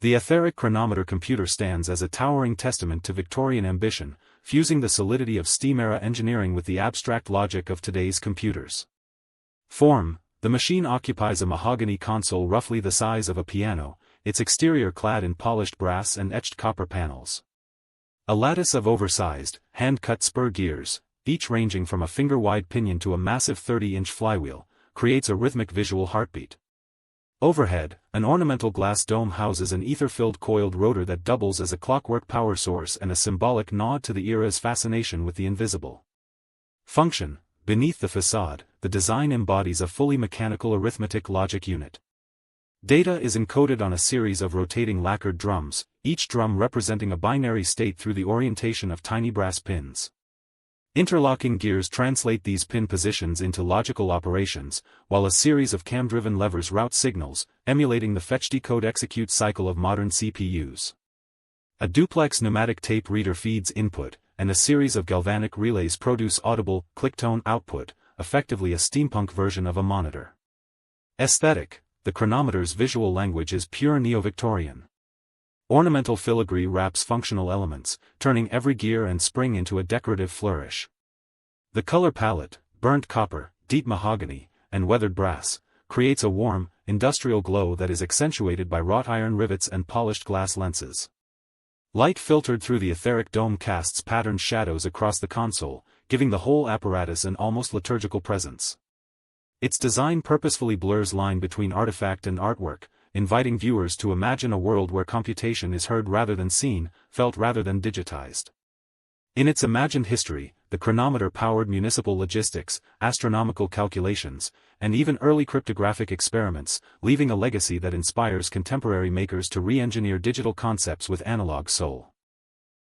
The Aetheric Chronometer Computer stands as a towering testament to Victorian ambition, fusing the solidity of steam-era engineering with the abstract logic of today's computers. Form: the machine occupies a mahogany console roughly the size of a piano, its exterior clad in polished brass and etched copper panels. A lattice of oversized, hand-cut spur gears, each ranging from a finger-wide pinion to a massive 30-inch flywheel, creates a rhythmic visual heartbeat. Overhead, an ornamental glass dome houses an ether-filled coiled rotor that doubles as a clockwork power source and a symbolic nod to the era's fascination with the invisible. Function: beneath the facade, the design embodies a fully mechanical arithmetic logic unit. Data is encoded on a series of rotating lacquered drums, each drum representing a binary state through the orientation of tiny brass pins. Interlocking gears translate these pin positions into logical operations, while a series of cam-driven levers route signals, emulating the fetch-decode-execute cycle of modern CPUs. A duplex pneumatic tape reader feeds input, and a series of galvanic relays produce audible, click-tone output, effectively a steampunk version of a monitor. Aesthetic: the chronometer's visual language is pure Neo-Victorian. Ornamental filigree wraps functional elements, turning every gear and spring into a decorative flourish. The color palette, burnt copper, deep mahogany, and weathered brass, creates a warm, industrial glow that is accentuated by wrought iron rivets and polished glass lenses. Light filtered through the etheric dome casts patterned shadows across the console, giving the whole apparatus an almost liturgical presence. Its design purposefully blurs line between artifact and artwork, inviting viewers to imagine a world where computation is heard rather than seen, felt rather than digitized. In its imagined history, the chronometer powered municipal logistics, astronomical calculations, and even early cryptographic experiments, leaving a legacy that inspires contemporary makers to re-engineer digital concepts with analog soul.